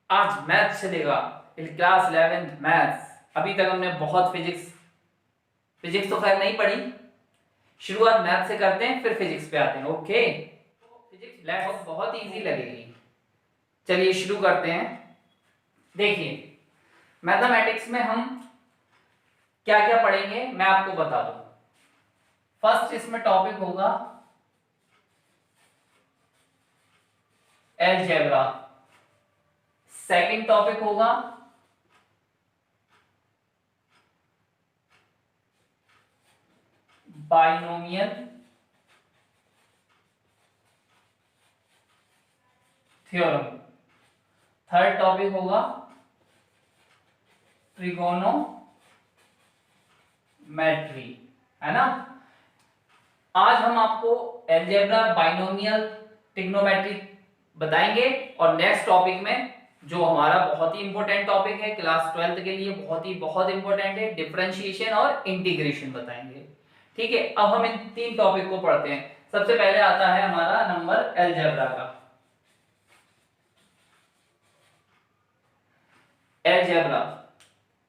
आज मैथ चलेगा। Class 11th maths. अभी तक हमने बहुत फिजिक्स तो खैर नहीं पढ़ी। शुरुआत मैथ से करते हैं, फिर फिजिक्स पे आते हैं। ओके, फिजिक्स बहुत इजी लगेगी। चलिए शुरू करते हैं। देखिए, मैथमेटिक्स में हम क्या क्या पढ़ेंगे मैं आपको बता दूं। फर्स्ट इसमें टॉपिक होगा अलजेब्रा। सेकंड टॉपिक होगा बाइनोमियल थ्योरम। थर्ड टॉपिक होगा ट्रिगोनोमेट्री, है ना। आज हम आपको अलजेब्रा, बाइनोमियल, ट्रिग्नोमेट्री बताएंगे। और नेक्स्ट टॉपिक में जो हमारा बहुत ही इंपॉर्टेंट टॉपिक है क्लास 12th के लिए, बहुत इंपॉर्टेंट है, डिफरेंशिएशन और इंटीग्रेशन बताएंगे। ठीक है, अब हम इन तीन टॉपिक को पढ़ते हैं। सबसे पहले आता है हमारा नंबर अलजेब्रा का। अलजेब्रा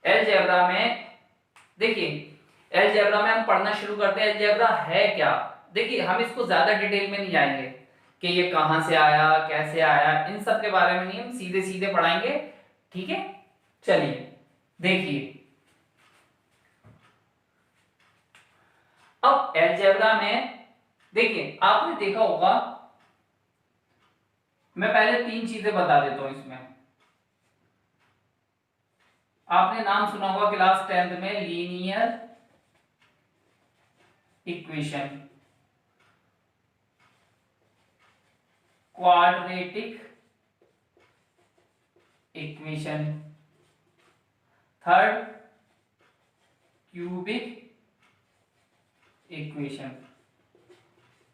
अलजेब्रा में देखिए, अलजेब्रा में हम पढ़ना शुरू करते हैं। अलजेब्रा है क्या? देखिए, हम इसको ज्यादा डिटेल में नहीं जाएंगे कि ये कहां से आया, कैसे आया, इन सब के बारे में नहीं, हम सीधे सीधे पढ़ाएंगे। ठीक है, चलिए देखिए। अब अलजेब्रा में देखिए, आपने देखा होगा, मैं पहले तीन चीजें बता देता हूं इसमें। आपने नाम सुना होगा क्लास 10th में linear equation, quadratic equation, third cubic equation,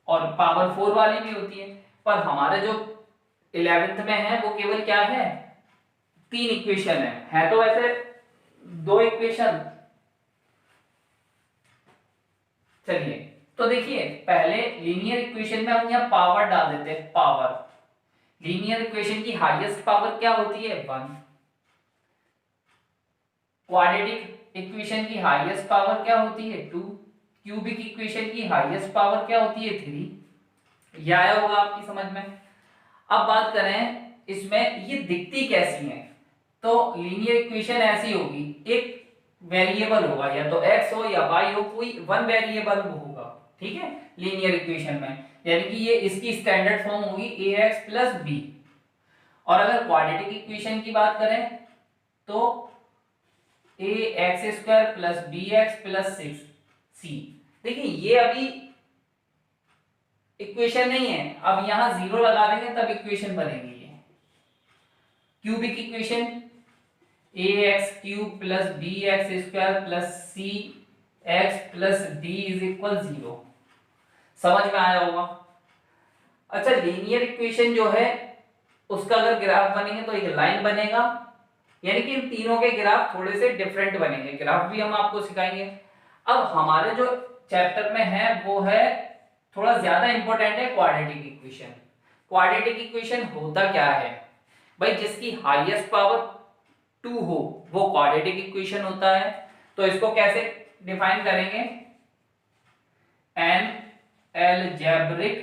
और पावर 4 वाली भी होती है। पर हमारे जो 11th में है वो केवल क्या है, तीन इक्वेशन है तो वैसे दो इक्वेशन। चलिए, तो देखिए, पहले लीनियर इक्वेशन में हम यहाँ पावर डाल देते हैं। पावर, लीनियर इक्वेशन की हाईएस्ट पावर क्या होती है? 1। क्वाड्रेटिक इक्वेशन की हाईएस्ट पावर क्या होती है? 2। क्यूबिक इक्वेशन की हाईएस्ट पावर क्या होती है? 3। यह आया होगा आपकी समझ में। अब बात करें इसमें ये दिखती कैसी है, तो लीनियर इक्वेशन ऐसी होगी, एक वेरिएबल होगा, या तो x हो या y हो, कोई वन वेरिएबल होगा। ठीक है, लीनियर इक्वेशन में, यानी कि ये इसकी स्टैंडर्ड फॉर्म होगी ax प्लस बी। और अगर क्वाड्रेटिक इक्वेशन की बात करें तो ax square plus bx plus 6c। देखिए, ये अभी इक्वेशन नहीं है, अब यहां जीरो लगा देंगे तब इक्वेशन बनेगी ये। Cubic equation ax cube plus bx square plus c x plus d is equal 0। समझ में आया होगा। अच्छा, लीनियर इक्वेशन जो है उसका अगर ग्राफ बनेंगे तो एक लाइन बनेगा, यानी कि इन तीनों के ग्राफ थोड़े से डिफरेंट बनेंगे। ग्राफ भी हम आपको सिखाएंगे। अब हमारे जो चैप्टर में है वो है थोड़ा ज्यादा इंपॉर्टेंट है क्वाड्रेटिक इक्वेशन। क्वाड्रेटिक इक्वेशन होता क्या है भाई? जिसकी हाईएस्ट पावर 2 हो वो क्वाड्रेटिक इक्वेशन होता है। तो इसको कैसे डिफाइन करेंगे? N algebraic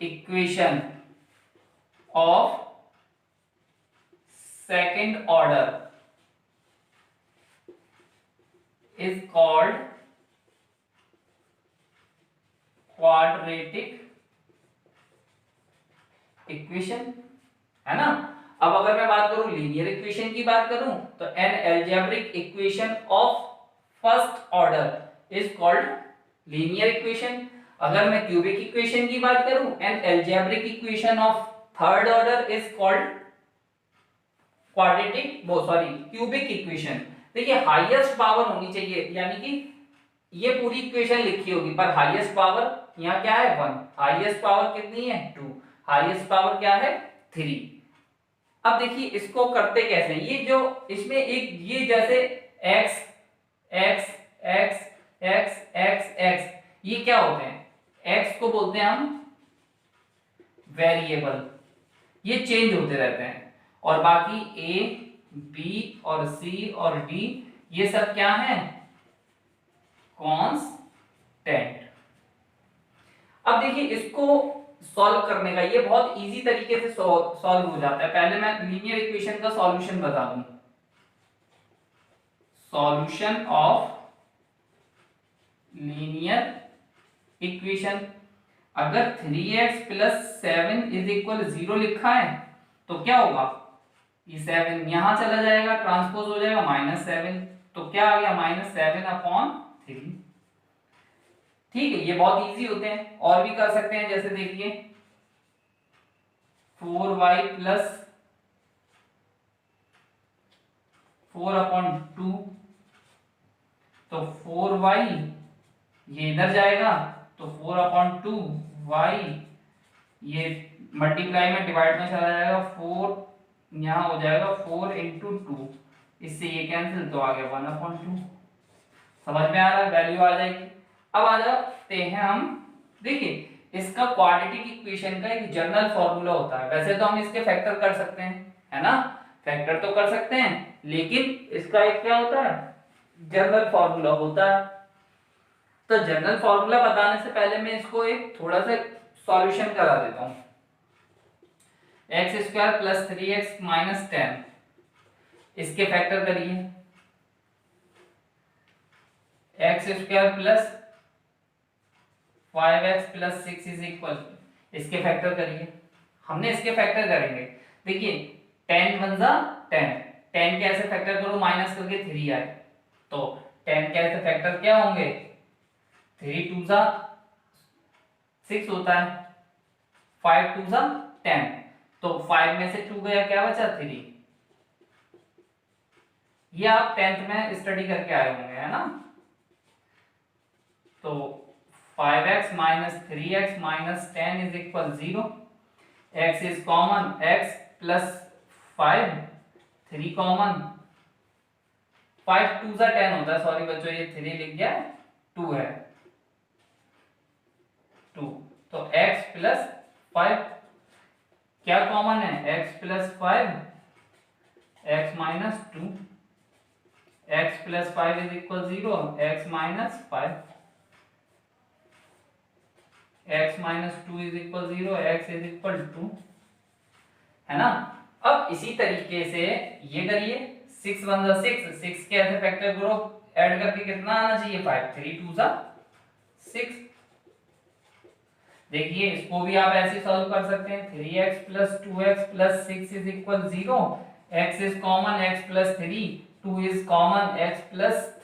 equation of second order is called quadratic equation, है ना। अब अगर मैं बात करूं लीनियर इक्वेशन की बात करूं तो N algebraic equation of first order is called linear equation. अगर मैं क्यूबिक इक्वेशन की बात करूं, N algebraic equation of third order is called cubic equation. देखिए, हाईएस्ट पावर होनी चाहिए, यानी कि ये पूरी इक्वेशन लिखी होगी पर हाईएस्ट पावर यहाँ क्या है? 1। हाईएस्ट पावर कितनी है? 2। हाईएस्ट पावर क्या है? 3। अब देखिए इसको करते कैसे, ये जो इसमें एक ये जैसे x x x x x x, ये क्या होते हैं? x को बोलते हैं हम वेरिएबल, ये चेंज होते रहते हैं, और बाकी ए, बी और सी और डी ये सब क्या है, कांस्टेंट। अब देखिए इसको सॉल्व करने का ये बहुत इजी तरीके से सॉल्व हो जाता है। पहले मैं लीनियर इक्वेशन का सॉल्यूशन बता दूं। सॉल्यूशन ऑफ लीनियर इक्वेशन, अगर 3x प्लस 7 इज इक्वल 0 लिखा है तो क्या होगा, ये 7 यहां चला जाएगा, ट्रांसपोज हो जाएगा -7, तो क्या आ गया -7/3। ठीक है, ये बहुत इजी होते हैं, और भी कर सकते हैं, जैसे देखिए 4y प्लस 4/2, तो 4y ये इधर जाएगा तो 4/2y, ये मल्टीप्लाई में डिवाइड में चला जाएगा, 4 यहाँ हो जाएगा 4 × 2, इससे ये कैंसिल, तो आ गया 1/2। समझ में आ रहा है, वैल्यू आ जाएगी। अब आ जाते हैं हम, देखिए इसका क्वाड्रेटिक इक्वेशन का एक जनरल फॉर्मूला होता है। वैसे तो हम इसके फैक्टर कर सकते हैं, है ना, फैक्टर तो कर सकते हैं, लेकिन इसका एक क्या होता है, जनरल फॉर्मूला होता है। तो जनरल फॉर्मूला बताने से पहले मैं इसको एक थोड़ा सा सॉल्यूशन करा देता हूं। x² + 3x - 10, इसके फैक्टर करिए, x² + 5x + 6 इज इक्वल, इसके फैक्टर करिए। हमने इसके फैक्टर करेंगे, देखिए 10 × 10, 10 के ऐसे फैक्टर करो माइनस करके 3 आए, तो 10 के ऐसे फैक्टर क्या होंगे, 3 × 2 = 6 होता है, 5 × 2 = 10, तो 5 में से 2 गया, क्या बचा 3। ये आप 10th में स्टडी करके आए होंगे, है ना। तो 5x - 3x - 10 is equal 0, x is common, x plus 5, 3 common, 5 × 2 = 10 होता है, सॉरी बच्चों ये 3 लिख गया, 2 है, 2, तो x प्लस 5 क्या कॉमन है, x plus 5, x minus 2, x plus 5 is equal 0, x minus 5, x minus 2 is equal 0, x is equal 2, है ना। अब इसी तरीके से ये करिए, 6 × 1 = 6, 6 के ऐसे फैक्टर करो, ऐड करके कितना आना चाहिए 5, 3 × 2 = 6। देखिए इसको भी आप ऐसे सॉल्व कर सकते हैं, 3x + 2x + 6 is equal 0, x is common, x + 3, 2 is common, x +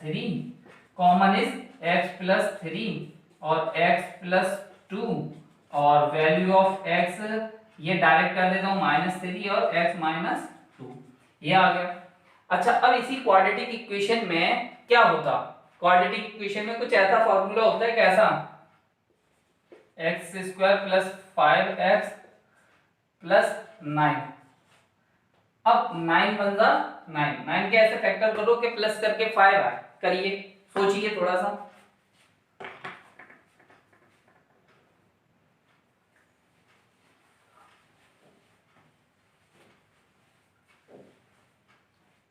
3 common is x + 3 और x + 2, और वैल्यू ऑफ x ये डायरेक्ट कर देता हूं -3 और x - 2, ये आ गया। अच्छा, अब इसी क्वाड्रेटिक इक्वेशन में क्या होता, क्वाड्रेटिक इक्वेशन में कुछ ऐसा फॉर्मूला होता है, कैसा, x² + 5x + 9, अब 9 × 9, 9 के ऐसे फैक्टर करो कि प्लस करके 5 आए, करिए, सोचिए थोड़ा सा,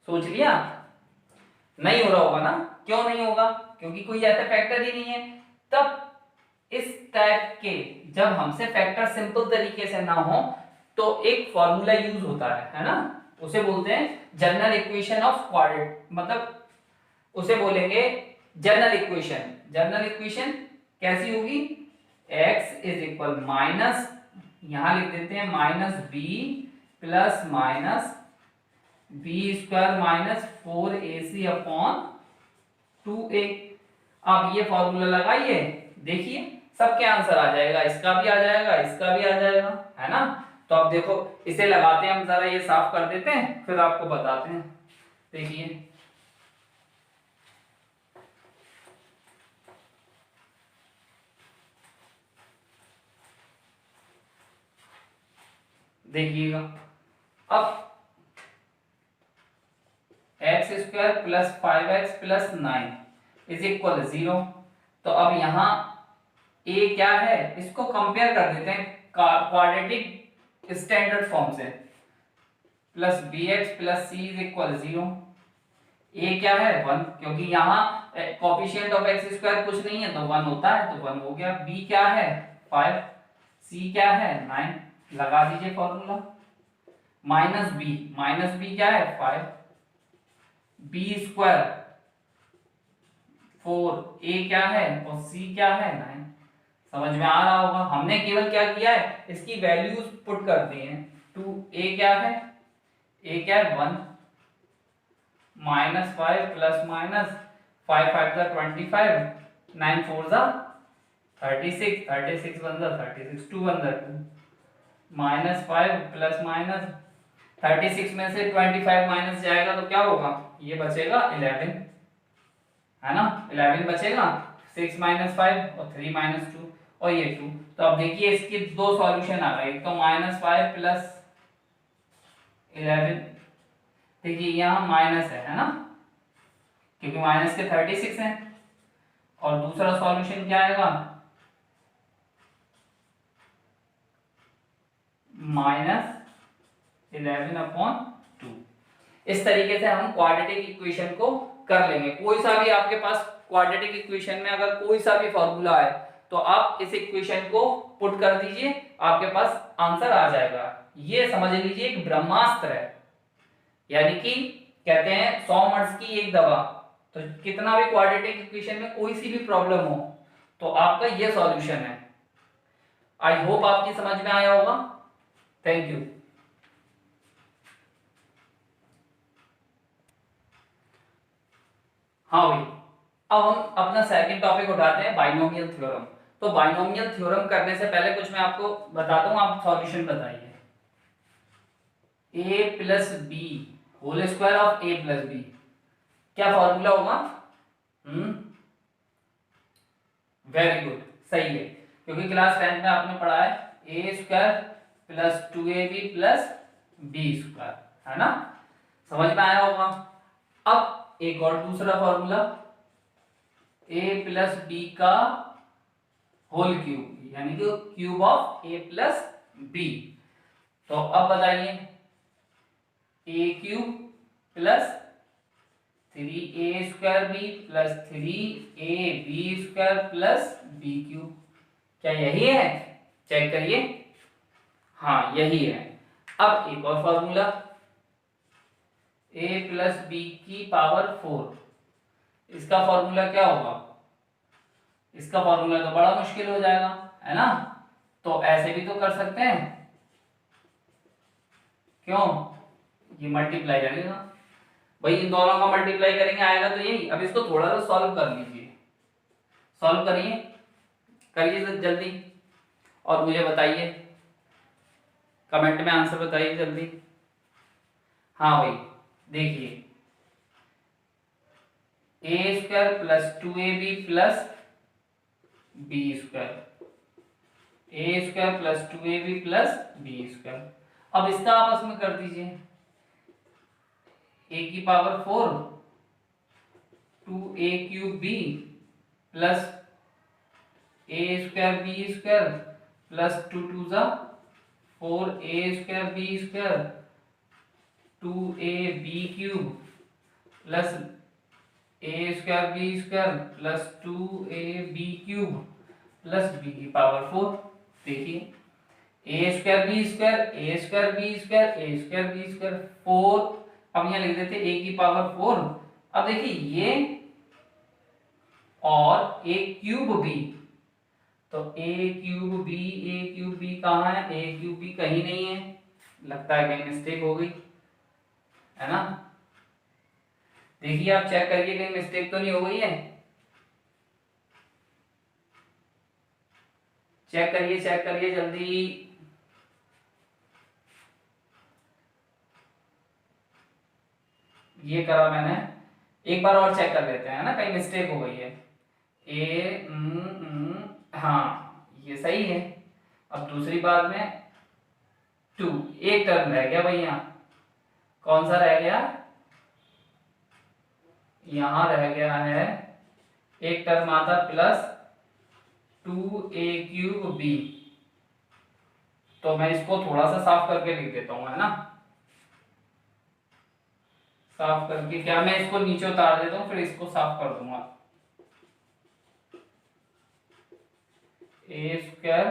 सोच लिया, नहीं हो रहा होगा ना, क्यों नहीं होगा, क्योंकि कोई ऐसा फैक्टर ही नहीं है। तब इस टाइप के जब हमसे फैक्टर सिंपल तरीके से ना हो तो एक फॉर्मूला यूज होता है ना, उसे बोलते हैं जनरल इक्वेशन ऑफ क्वाड्रेट, मतलब उसे बोलेंगे जनरल इक्वेशन। जनरल इक्वेशन कैसी होगी, x इज इक्वल माइनस, यहां लिख देते हैं -b plus minus b² - 4ac/2a। अब ये फॉर्मूला लगाइए, देखिए सबके आंसर आ जाएगा, इसका भी आ जाएगा, इसका भी आ जाएगा, है ना। तो अब देखो इसे लगाते हैं हम, जरा ये साफ कर देते हैं फिर आपको बताते हैं। देखिए देखिएगा, अब x² + 5x + 9 इज इक्वल 0, तो अब यहाँ a क्या है, इसको कंपेयर कर देते हैं क्वाड्रेटिक स्टैंडर्ड फॉर्म से, plus b x plus c is equal 0। A क्या है 1, क्योंकि यहाँ कोफिशिएंट ऑफ एक्स स्क्वायर कुछ नहीं है तो 1 होता है, तो 1 हो गया। बी क्या है 5, सी क्या है 9, लगा दीजिए फॉर्मूला। माइनस बी क्या है 5, बी स्क्वायर 4, ए क्या है और सी क्या है 9। समझ में आ रहा होगा, हमने केवल क्या किया है, इसकी वैल्यूज पुट कर दी हैं। 2 ए क्या है 1, माइनस 5 प्लस माइनस 5 5 जा 25, 9 4 जा 36, 36 1 जा 36, 2 1 जा 2, माइनस 5 प्लस माइनस 36 में से 25 माइनस जाएगा तो क्या होगा, ये बचेगा 11, है ना, 11 बचेगा। 6 माइनस 5 और 3 माइनस 2 और ये 2। तो अब देखिए इसके दो सॉल्यूशन आ गए, एक तो माइनस 5 प्लस 11, देखिए यहाँ माइनस है ना, क्योंकि माइनस के 36 हैं। और दूसरा सॉल्यूशन क्या आएगा, माइनस 11/2। इस तरीके से हम क्वाड्रेटिक इक्वेशन को कर लेंगे। कोई सा भी आपके पास क्वाड्रेटिक इक्वेशन में अगर कोई सा भी फॉर्मूला है तो आप इस इक्वेशन को पुट कर दीजिए, आपके पास आंसर आ जाएगा। ये समझ लीजिए एक ब्रह्मास्त्र है, यानी कि कहते हैं 100 मर्स की एक दवा। तो कितना भी क्वाड्रेटिक इक्वेशन में कोई सी भी प्रॉब्लम हो तो आपका ये सॉल्यूशन है। आई होप आपकी समझ में आया होगा। Thank you. हाँ भाई, अब हम अपना सेकंड टॉपिक उठाते हैं, बाइनोमियल थ्योरम। तो बाइनोमियल थ्योरम करने से पहले कुछ मैं आपको बताता हूं, आप सॉल्यूशन बताइए। a plus b whole square of a plus b, क्या फॉर्मूला होगा? वेरी गुड, सही है, क्योंकि क्लास 10 में आपने पढ़ा है a square plus 2ab plus b square, है ना, समझ में आया होगा। अब एक और दूसरा फॉर्मूला, a प्लस बी का होल क्यूब, यानी कि cube of a plus b. तो अब बताइए, a cube plus 3a square b plus 3ab square plus b cube, क्या यही है? चेक करिए, हाँ यही है। अब एक और फॉर्मूला, a प्लस बी की पावर 4, इसका फॉर्मूला क्या होगा? इसका फॉर्मूला तो बड़ा मुश्किल हो जाएगा, है ना, तो ऐसे भी तो कर सकते हैं, क्यों? ये मल्टीप्लाई करेगा भाई, इन दोनों का मल्टीप्लाई करेंगे आएगा तो यही। अब इसको थोड़ा सा सॉल्व कर लीजिए, सॉल्व करिए, करिए जल्दी और मुझे बताइए, कमेंट में आंसर बताइए जल्दी। हाँ भाई देखिए, a square plus 2ab plus b square, a square plus 2ab plus b square. अब इसका आपस में कर दीजिए, a की power 4 2a cube b plus a square b square plus 2 2 जा 4a square b square 2ab cube plus a square b square plus 2ab cube plus b की power 4। देखिए a square b square a square b square a square b square 4, अब यहाँ लिख देते a की power 4। अब देखिए ये और a क्यूब b, तो a क्यूब b कहाँ है? a क्यूब b कहीं नहीं है, लगता है कहीं मिस्टेक हो गई, है ना। देखिए आप चेक करिए कहीं मिस्टेक तो नहीं हो गई है, चेक करिए जल्दी। ये करा मैंने, एक बार और चेक कर लेते हैं ना, कहीं मिस्टेक हो गई है। हाँ ये सही है। अब दूसरी बात में 2, एक टर्म रह गया भाई, यहाँ कौन सा रह गया? यहाँ रह गया है एक टर्म आता प्लस 2a क्यूब b, तो मैं इसको थोड़ा सा साफ करके लिख देता हूँ, है ना। साफ करके क्या, मैं इसको नीचे उतार देता हूँ, फिर इसको साफ कर दूंगा। A square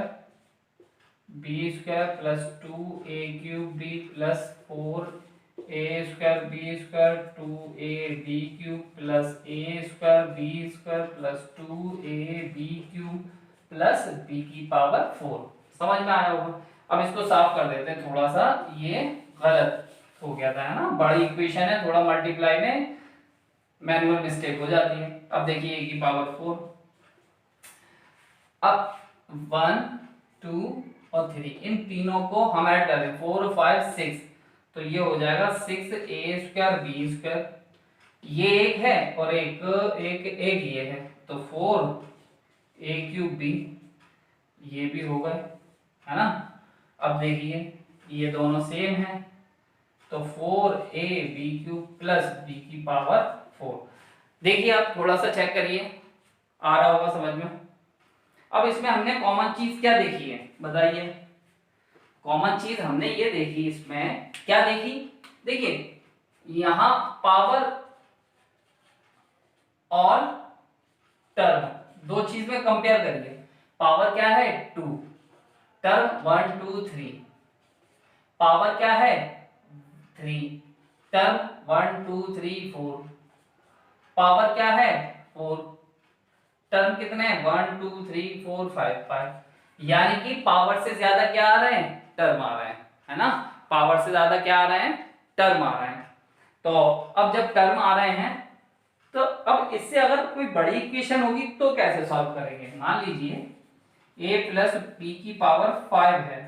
B square plus 2a³ b plus 4a² b² 2ab³ plus a² b² plus 2ab³ plus b की पावर 4। समझ में आया होगा। अब इसको साफ कर देते हैं थोड़ा सा, ये गलत हो गया था, है ना। बड़ी इक्वेशन है, थोड़ा मल्टीप्लाई में मैनुअल मिस्टेक हो जाती है। अब देखिए a की पावर 4, अब 1 2 और 3 इन तीनों को हम ऐड कर दें, 4 5 6, तो ये हो जाएगा 6a² b²। ये एक है और एक ये है, तो 4a³ b, ये भी हो गए, है ना। अब देखिए ये दोनों सेम है, तो 4ab³ प्लस b की पावर 4। देखिए आप थोड़ा सा चेक करिए, आ रहा होगा समझ में। अब इसमें हमने कॉमन चीज क्या देखी है बताइए। कॉमन चीज हमने ये देखी, इसमें क्या देखी, देखिए यहां पावर और टर्म, दो चीज में कंपेयर करिए। पावर क्या है 2, टर्म 1 2 3, पावर क्या है 3, टर्म 1 2 3 4, पावर क्या है 4, टर्म कितने हैं 1 2 3 4 5 5। यानी कि पावर से ज्यादा क्या आ रहे हैं, टर्म आ रहे हैं, है ना। पावर से ज्यादा क्या आ रहे हैं, टर्म आ रहे हैं। तो अब जब टर्म आ रहे हैं, तो अब इससे अगर कोई बड़ी इक्वेशन होगी तो कैसे सॉल्व करेंगे। मान लीजिए a प्लस b की पावर 5 है,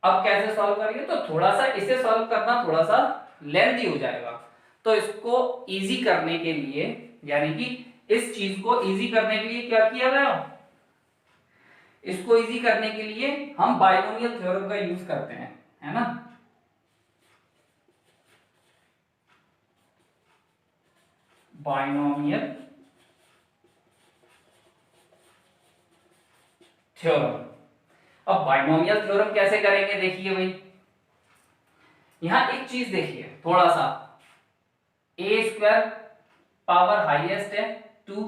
अब कैसे सॉल्व करेंगे, तो थोड़ा सा इसे सॉल्व करना थोड़ा सा लेंथी हो जाएगा। तो इसको इजी करने के लिए, यानी कि इस चीज को इजी करने के लिए क्या किया गया, इसको इजी करने के लिए हम बाइनोमियल थ्योरम का यूज करते हैं, है ना। Binomial theorem. अब बाइनोमियल थ्योरम कैसे करेंगे, देखिए भाई यहां एक चीज देखिए थोड़ा सा, a² पावर हाईएस्ट है 2,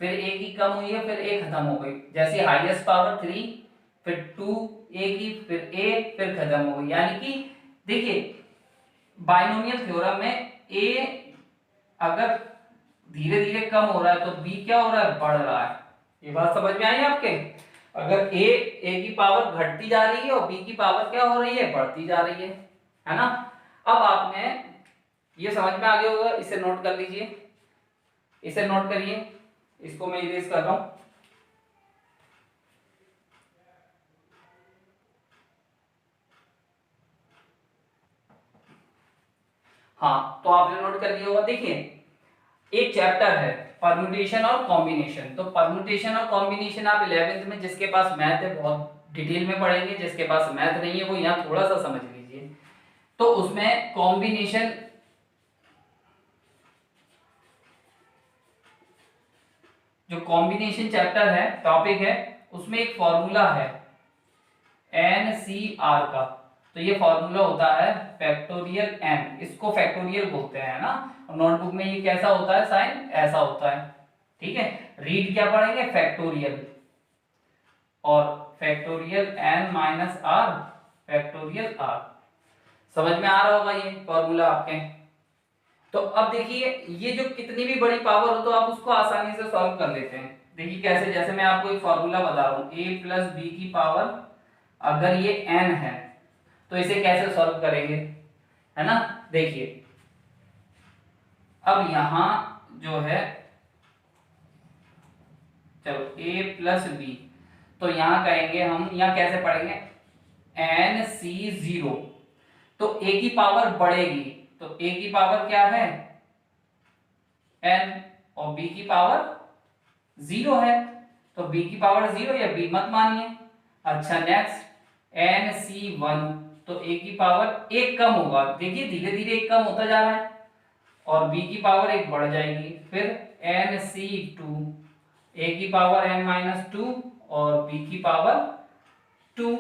फिर a की कम हुई है, फिर a खत्म हो गई। जैसे हाईएस्ट पावर 3, फिर 2 a की, फिर a, फिर खत्म हो गई। यानी कि देखिए बाइनोमियल थ्योरम में a अगर धीरे धीरे कम हो रहा है तो b क्या हो रहा है, बढ़ रहा है। ये बात समझ में आई आपके। अगर a की पावर घटती जा रही है और b की पावर क्या हो रही है, बढ़ती जा रही है ना। अब आपने ये समझ में आ गया होगा, इसे नोट कर लीजिए, इसे नोट करिए, इसको मैं इरेज कर रहा हूं। हाँ, तो आपने नोट कर लिया होगा। देखिए एक चैप्टर है परम्यूटेशन और कॉम्बिनेशन, तो परम्यूटेशन और कॉम्बिनेशन आप 11th में, जिसके पास मैथ है बहुत डिटेल में पढ़ेंगे, जिसके पास मैथ नहीं है वो यहाँ थोड़ा सा समझ लीजिए। तो उसमें कॉम्बिनेशन, जो कॉम्बिनेशन चैप्टर है, टॉपिक है, उसमें एक फॉर्मूला है NCR का। तो ये फॉर्मूला होता है फैक्टोरियल n, इसको फैक्टोरियल बोलते हैं ना। और नोटबुक में ये कैसा होता है, साइन ऐसा होता है, ठीक है। रीड क्या पढ़ेंगे, फैक्टोरियल, और factorial n minus r, factorial r। समझ में आ रहा होगा ये फॉर्मूला आपके। तो अब देखिए ये जो कितनी भी बड़ी पावर हो तो आप उसको आसानी से सॉल्व कर लेते हैं। देखिए कैसे, जैसे मैं आपको एक फॉर्मूला बता रहा हूं, a प्लस बी की पावर, अगर ये n है तो इसे कैसे सॉल्व करेंगे, है ना। देखिए अब यहां जो है, चलो a प्लस बी, तो यहां कहेंगे हम, यहां कैसे पढ़ेंगे, NC0, तो a की पावर बढ़ेगी, तो a की पावर क्या है n, और b की पावर 0 है, तो b की पावर 0 या b मत मानिए। अच्छा नेक्स्ट NC1, तो a की पावर 1 कम होगा, देखिए धीरे धीरे 1 कम होता जा रहा है, और b की पावर 1 बढ़ जाएगी। फिर NC2, a की पावर n-2 और b की पावर 2,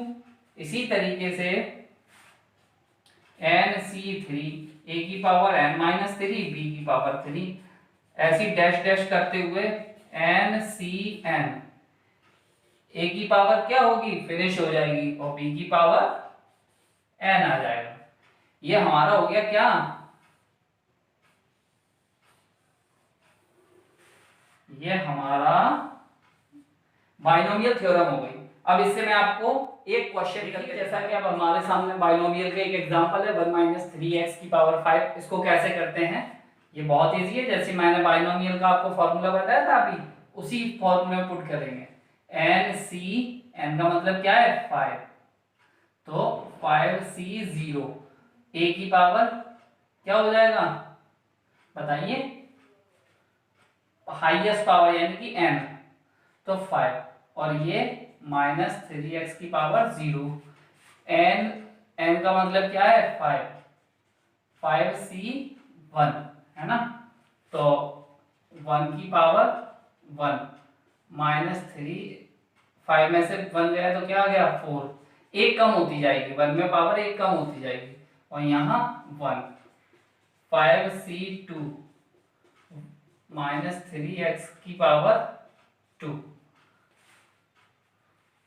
इसी तरीके से NC3 a की पावर n-3 b की पावर 3, ऐसी डैश डैश करते हुए NCN a की पावर क्या होगी, फिनिश हो जाएगी, और b की पावर n आ जाएगा। ये हमारा हो गया क्या, ये हमारा बाइनोमियल थ्योरम हो गई। अब इससे मैं आपको एक क्वेश्चन करके, जैसा कि अब हमारे सामने बाइनोमियल का एक एग्जांपल है 1 - 3x की पावर 5, इसको कैसे करते हैं, ये बहुत इजी है। जैसे मैंने बाइनोमियल का आपको फॉर्मूला बताया था अभी, उसी फॉर्मूले में पुट करेंगे। n का मतलब क्या है 5, तो 5c0 a की पावर क्या हो जाएगा बताइए, हाईएस्ट पावर यानी कि n, तो 5, और ये -3x की पावर 0, n का मतलब क्या है 5, 5c1 है ना, तो 1 की पावर 1 -3, 5 में से 1 गया तो क्या आ गया 4, एक कम होती जाएगी, 1 में पावर एक कम होती जाएगी, और यहाँ 1, 5c2 -3x की पावर 2।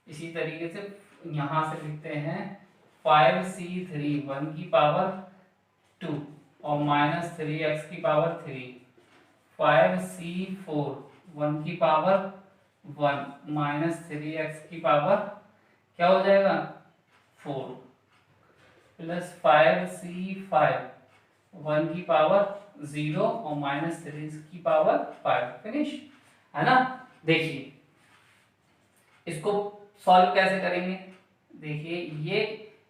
इसी तरीके से यहां से लिखते हैं 5c3 1 की पावर 2 और -3x की पावर 3, 5c4 1 की पावर 1 -3x की पावर क्या हो जाएगा 4, प्लस 5c5 1 की पावर 0 और -3 की पावर 5, फिनिश है ना। देखिए इसको सॉल्व कैसे करेंगे, देखिए ये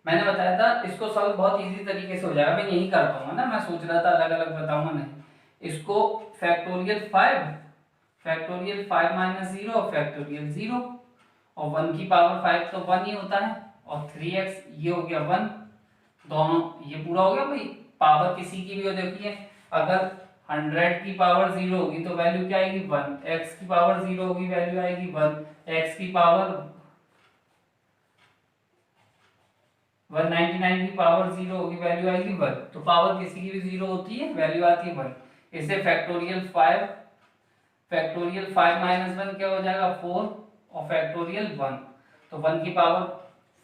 मैंने बताया था, इसको सॉल्व बहुत इजी तरीके से हो जाएगा, मैं यही कर पाऊंगा ना, मैं सोच रहा था अलग अलग बताऊंगा नहीं। इसको फैक्टोरियल 5 -0 फैक्टोरियल 0, और 1 की पावर 5 तो 1 ही होता है, और 3x ये हो गया 1, दोनों ये पूरा हो गया भाई। पावर किसी की भी हो, देखिए अगर 100 की पावर 0 होगी तो वैल्यू क्या आएगी 1, x की पावर 0 होगी वैल्यू आएगी 1, x की पावर 199 की पावर 0 होगी वैल्यू आएगी 1, तो पावर किसी की भी 0 होती है वैल्यू आती है 1। इससे फैक्टोरियल 5 -1 क्या हो जाएगा 4, और फैक्टोरियल 1, तो 1 की पावर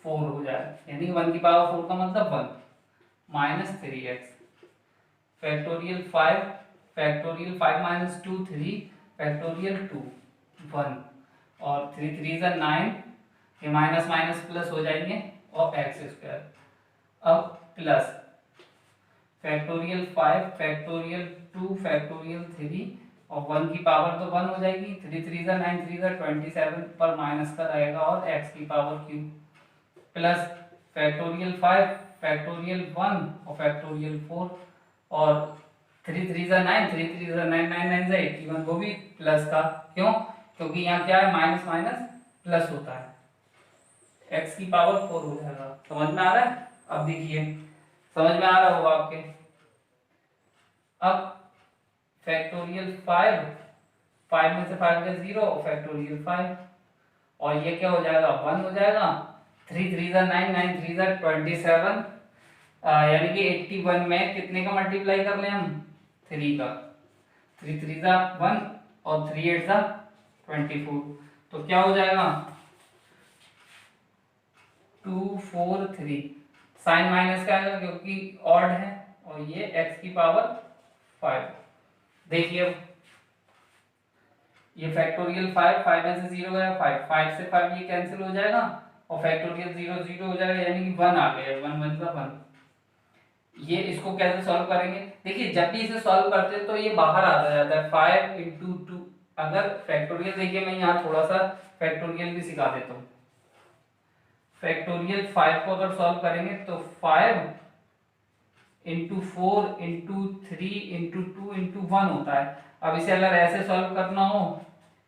4 हो जाएगा, यानी 1 की पावर 4 का मतलब 1 -3x, फैक्टोरियल 5 - 2 3, फैक्टोरियल 2 1, और 3 3 9, ये माइनस माइनस प्लस हो जाएंगे, और x², अब प्लस फैक्टोरियल 5 फैक्टोरियल 2 फैक्टोरियल 3, और 1 की पावर तो 1 हो जाएगी, 3 3 9 3 27 पर माइनस का रहेगा, और x की power cube, plus factorial 5 factorial 1 और फैक्टोरियल 4, और 3 3 9 3 3 9 9 9 81, वो भी प्लस का, क्यों, क्योंकि यहाँ क्या है माइनस माइनस प्लस होता है, x की पावर 4 हो जाएगा। समझ में आ रहा है, अब देखिए समझ में आ रहा होगा आपके। अब फैक्टोरियल 5 में से 5 गया 0, फैक्टोरियल 5, और ये क्या हो जाएगा 1 हो जाएगा, 3 3 9 9 3 27, यानी कि 81 में कितने का मल्टीप्लाई कर लें हम 3 का, 3 3 1 और 3 8 24, तो क्या हो जाएगा 243, साइन माइनस का आएगा क्योंकि ऑड है, और ये x की पावर 5। देखिए अब ये फैक्टोरियल 5 में से 0 गया 5 से 5 ये कैंसिल हो जाएगा, और फैक्टोरियल 0 0 हो जाएगा, यानी कि 1 आ गया, 1 मतलब 1। ये इसको कैसे सॉल्व करेंगे, देखिए जब भी इसे सॉल्व करते हैं तो ये बाहर आता जाता है 5 × 2, अगर फैक्टोरियल, देखिए मैं यहाँ थोड़ा सा फैक्टोरियल भी सिखा देता हूँ। फैक्टोरियल 5 को अगर सॉल्व करेंगे तो 5 × 4 × 3 × 2 × 1 होता है। अब इसे अगर ऐसे सॉल्व करना हो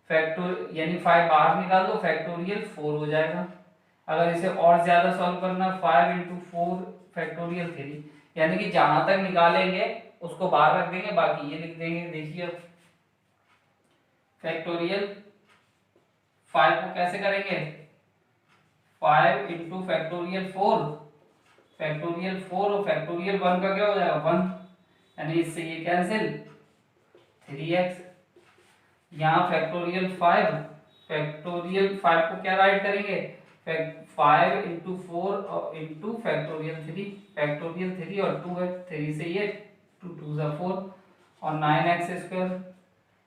फैक्टोर यानी 5 बाहर निकाल दो, फैक्टोरियल 4 हो जाएगा। अगर इसे और ज्यादा सॉल्व करना 5 × 4 फैक्टोरियल 3, यानी कि जहां तक निकालेंगे उसको बाहर रख देंगे, बाकी ये लिख देंगे। देखिए फैक्टोरियल 5 को कैसे करेंगे, 5 इंटू फैक्टोरियल 4, फैक्टोरियल 4 और फैक्टोरियल 1 का क्या हो जाएगा 1, यानी इससे ये कैंसिल 3x। यहाँ फैक्टोरियल 5, फैक्टोरियल 5 को क्या राइट करेंगे 5 इंटू 4 इंटू फैक्टोरियल 3, फैक्टोरियल 3 और 2 है, 3 से ये 2 2 ज़ा 4 और 9x स्क्वायर,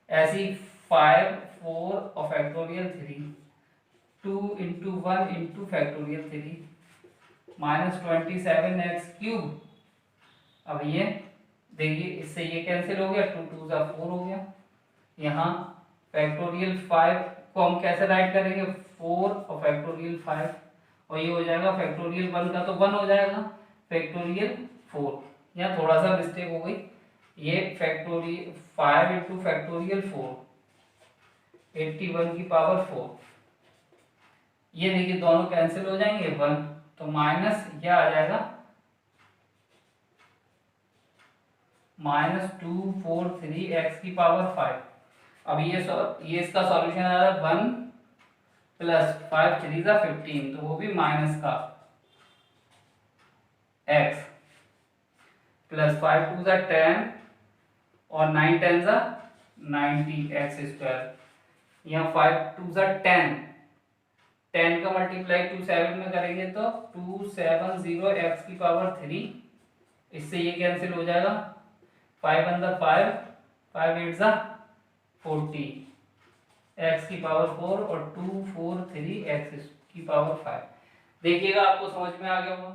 ऐसी 5 4 और factorial 3, 2 into 1 into factorial 3 minus 27x cube. अब ये देखिए इससे ये कैंसिल हो गया, 2 2 ज़ा 4 हो गया। यहाँ फैक्टोरियल 5 को हम कैसे राइट करेंगे 4 और फैक्टोरियल 5, और ये हो जाएगा फैक्टोरियल 1 का तो 1 हो जाएगा, फैक्टोरियल 4, यहाँ थोड़ा सा मिस्टेक हो गई, ये फैक्टोरियल 5 इंटू फैक्टोरियल 4 81 की पावर 4, ये देखिए दोनों कैंसिल हो जाएंगे 1, तो माइनस यह आ जाएगा -243 x की पावर 5। अब ये इसका सॉल्यूशन आ रहा है 1 प्लस 5 3 ज़ा 15, तो वो भी माइनस का x प्लस 5 2 ज़ा 10 और 9 10 ज़ा 90 x स्क्वायर। यहाँ 5 2 ज़ा 10, 10 का मल्टीप्लाई 2 7 में करेंगे तो 270 x की पावर 3, इससे ये कैंसिल हो जाएगा, 5 अंदर 5, 5 8 ज़ा 40 x की पावर 4 और 243 x की पावर 5। देखिएगा आपको समझ में आ गया होगा।